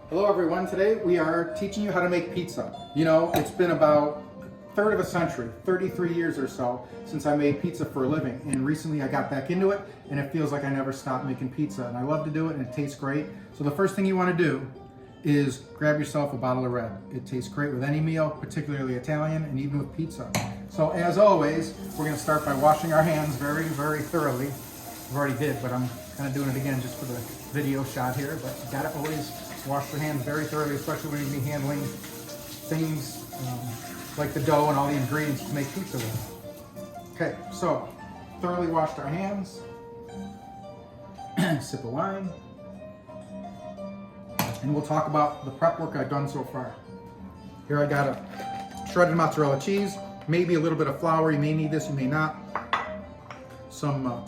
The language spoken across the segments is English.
Hello everyone, today we are teaching you how to make pizza. You know, it's been about a third of a century, 33 years or so, since I made pizza for a living. And recently I got back into it and it feels like I never stopped making pizza. And I love to do it and it tastes great. So the first thing you want to do is grab yourself a bottle of red. It tastes great with any meal, particularly Italian and even with pizza. So as always, we're going to start by washing our hands very, very thoroughly. I've already did, but I'm kind of doing it again just for the video shot here. But you got to always wash your hands very thoroughly, especially when you're handling things like the dough and all the ingredients to make pizza with. Okay, so thoroughly washed our hands. Sip of wine. And we'll talk about the prep work I've done so far. Here I got a shredded mozzarella cheese, maybe a little bit of flour. You may need this, you may not.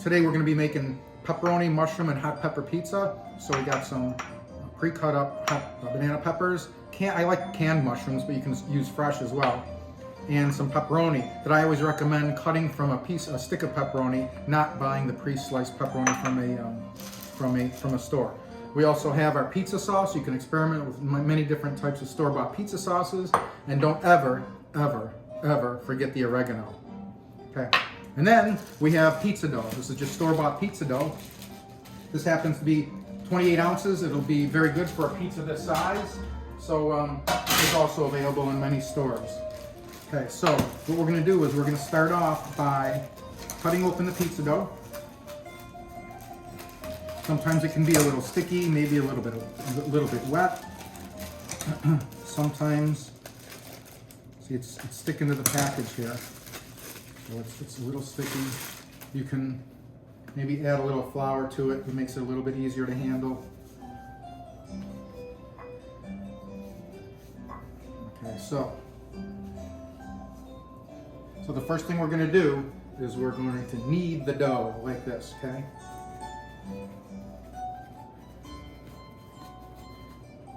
Today we're going to be making pepperoni, mushroom, and hot pepper pizza. So we got some pre-cut up banana peppers. I like canned mushrooms, but you can use fresh as well. And some pepperoni that I always recommend cutting from a stick of pepperoni, not buying the pre-sliced pepperoni from a store. We also have our pizza sauce. You can experiment with many different types of store-bought pizza sauces, and don't ever, ever, ever forget the oregano. Okay. And then we have pizza dough. This is just store-bought pizza dough. This happens to be 28 ounces. It'll be very good for a pizza this size. So it's also available in many stores. Okay, so what we're gonna do is we're gonna start off by cutting open the pizza dough. Sometimes it can be a little sticky, maybe a little bit wet. Sometimes, see, it's sticking to the package here. So it's a little sticky. You can maybe add a little flour to it. It makes it a little bit easier to handle. Okay, so the first thing we're going to do is we're going to knead the dough like this, okay?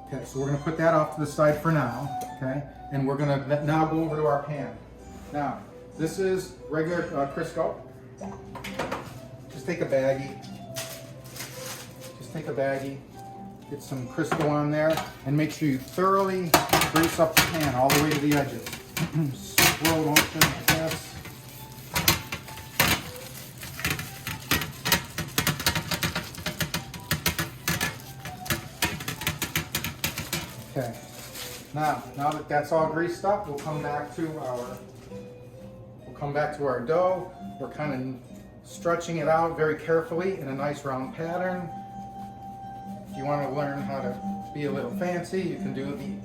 Okay, so we're going to put that off to the side for now, okay? And we're going to now go over to our pan. Now, this is regular Crisco. Just take a baggie. Get some Crisco on there, and make sure you thoroughly grease up the pan all the way to the edges. Slow motion like this. Okay. Now that that's all greased up, we'll come back to our dough. We're kind of stretching it out very carefully in a nice round pattern. If you want to learn how to be a little fancy, you can do the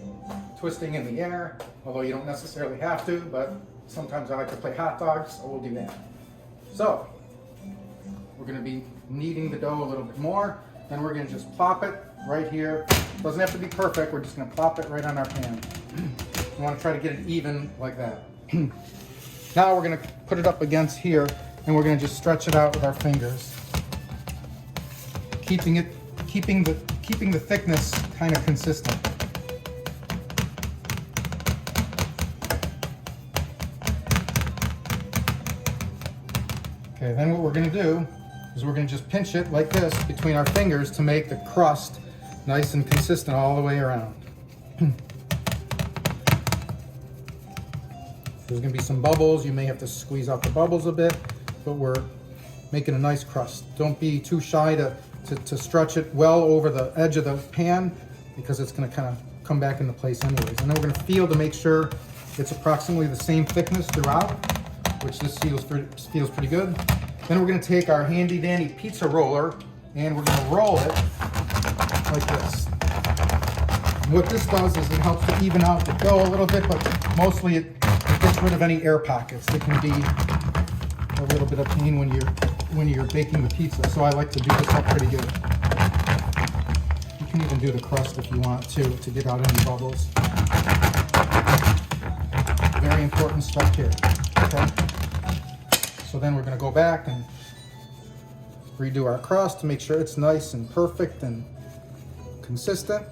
twisting in the air, although you don't necessarily have to, but sometimes I like to play hot dogs, so we'll do that. So, we're going to be kneading the dough a little bit more, then we're going to just plop it right here. It doesn't have to be perfect, we're just going to plop it right on our pan. You want to try to get it even like that. Now we're going to put it up against here, and we're going to just stretch it out with our fingers, keeping the thickness kind of consistent. Okay, then what we're going to do is we're going to just pinch it like this between our fingers to make the crust nice and consistent all the way around. There's going to be some bubbles. You may have to squeeze out the bubbles a bit, but we're making a nice crust. Don't be too shy to stretch it well over the edge of the pan, because it's going to kind of come back into place anyways. And then we're going to feel to make sure it's approximately the same thickness throughout, which this feels pretty good. Then we're going to take our handy dandy pizza roller and we're going to roll it like this. And what this does is it helps to even out the dough a little bit, but mostly it gets rid of any air pockets. It can be a little bit of pain when you're baking the pizza, so I like to do this up pretty good. You can even do the crust if you want to get out any bubbles. Very important step here, okay? So then we're going to go back and redo our crust to make sure it's nice and perfect and consistent.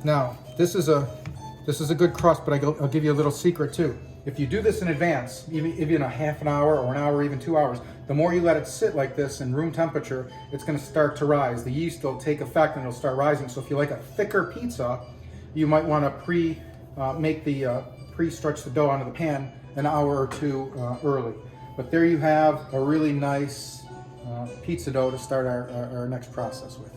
Now, this is a good crust, but I'll give you a little secret too. if you do this in advance, even a half an hour or an hour, even 2 hours, the more you let it sit like this in room temperature, it's going to start to rise. The yeast will take effect and it'll start rising. So if you like a thicker pizza, you might want to pre-stretch the dough onto the pan an hour or two early. But there you have a really nice pizza dough to start our next process with.